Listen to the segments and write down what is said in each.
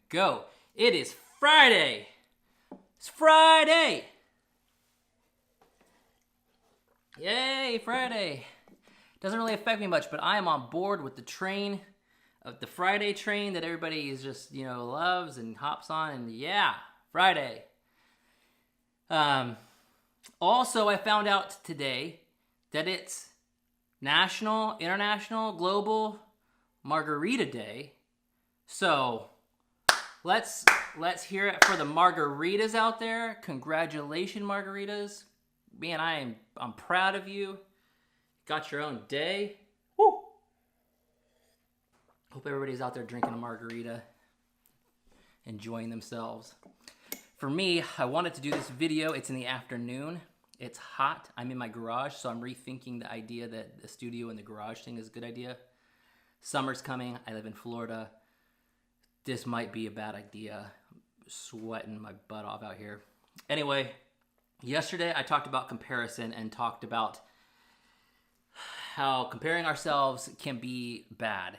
go. It is Friday. It's Friday. Yay, Friday. Doesn't really affect me much, but I am on board with the train, the Friday train that everybody is just, loves and hops on. And yeah, Friday. Also, I found out today that it's National, International, Global Margarita Day. So let's hear it for the margaritas out there. Congratulations, margaritas. Man, I'm proud of you. Got your own day. Woo! Hope everybody's out there drinking a margarita, enjoying themselves. For me, I wanted to do this video. It's in the afternoon. It's hot. I'm in my garage, so I'm rethinking the idea that the studio in the garage thing is a good idea. Summer's coming. I live in Florida. This might be a bad idea. I'm sweating my butt off out here. Anyway, yesterday I talked about comparison and talked about how comparing ourselves can be bad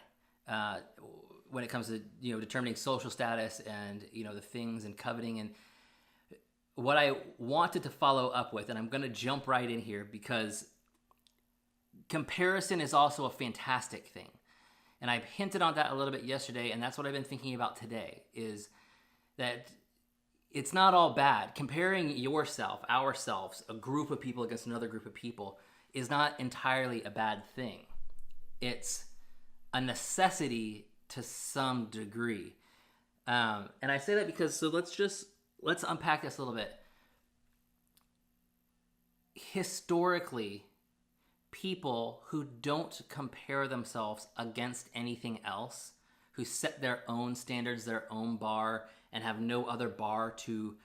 when it comes to determining social status and the things and coveting. And what I wanted to follow up with, and I'm going to jump right in here because comparison is also a fantastic thing. And I've hinted on that a little bit yesterday, and that's what I've been thinking about today, is that it's not all bad. Comparing yourself, ourselves, a group of people against another group of people is not entirely a bad thing. It's a necessity to some degree. And I say that because, let's unpack this a little bit. Historically, people who don't compare themselves against anything else, who set their own standards, their own bar, and have no other bar to,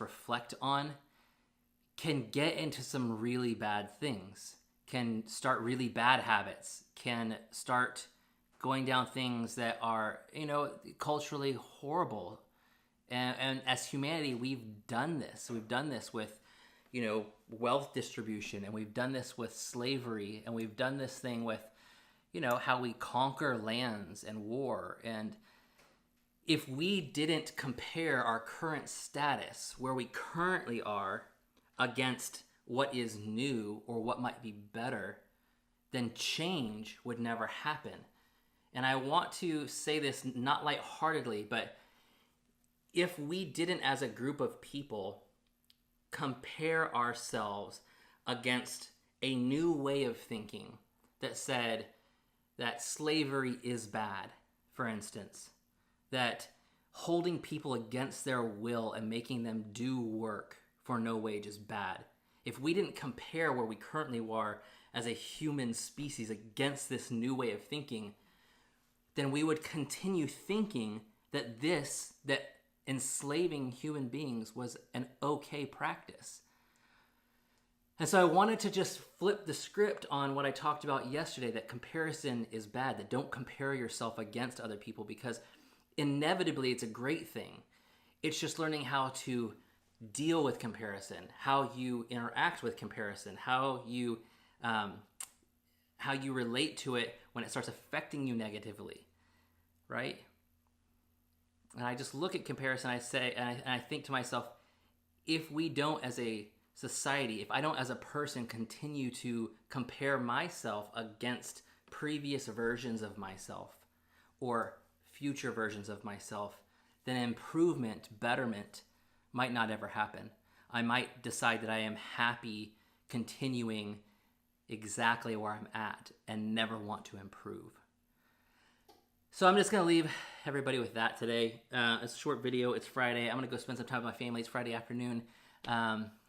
reflect on, can get into some really bad things, can start really bad habits, can start going down things that are, culturally horrible. And as humanity, we've done this. We've done this with, wealth distribution, and we've done this with slavery, and we've done this thing with, how we conquer lands and war. And if we didn't compare our current status, where we currently are, against what is new or what might be better, then change would never happen. And I want to say this not lightheartedly, but if we didn't, as a group of people, compare ourselves against a new way of thinking that said that slavery is bad, for instance, that holding people against their will and making them do work for no wage is bad. If we didn't compare where we currently are as a human species against this new way of thinking, then we would continue thinking that enslaving human beings was an okay practice. And so I wanted to just flip the script on what I talked about yesterday, that comparison is bad, that don't compare yourself against other people, because inevitably it's a great thing. It's just learning how to deal with comparison, how you interact with comparison, how you relate to it when it starts affecting you negatively, right? And I just look at comparison, and I think to myself, if we don't as a society, if I don't as a person continue to compare myself against previous versions of myself or future versions of myself, then improvement, betterment might not ever happen. I might decide that I am happy continuing exactly where I'm at and never want to improve. So I'm just going to leave everybody with that today. It's a short video. It's Friday. I'm going to go spend some time with my family. It's Friday afternoon.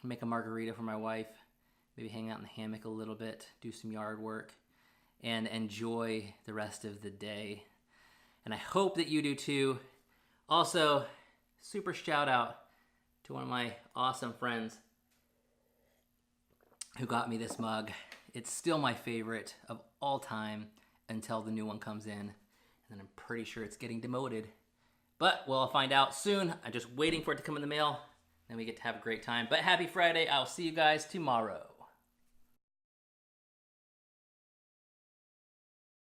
Make a margarita for my wife. Maybe hang out in the hammock a little bit. Do some yard work. And enjoy the rest of the day. And I hope that you do too. Also, super shout out to one of my awesome friends who got me this mug. It's still my favorite of all time until the new one comes in. And I'm pretty sure it's getting demoted. But we'll find out soon. I'm just waiting for it to come in the mail. Then we get to have a great time. But happy Friday. I'll see you guys tomorrow.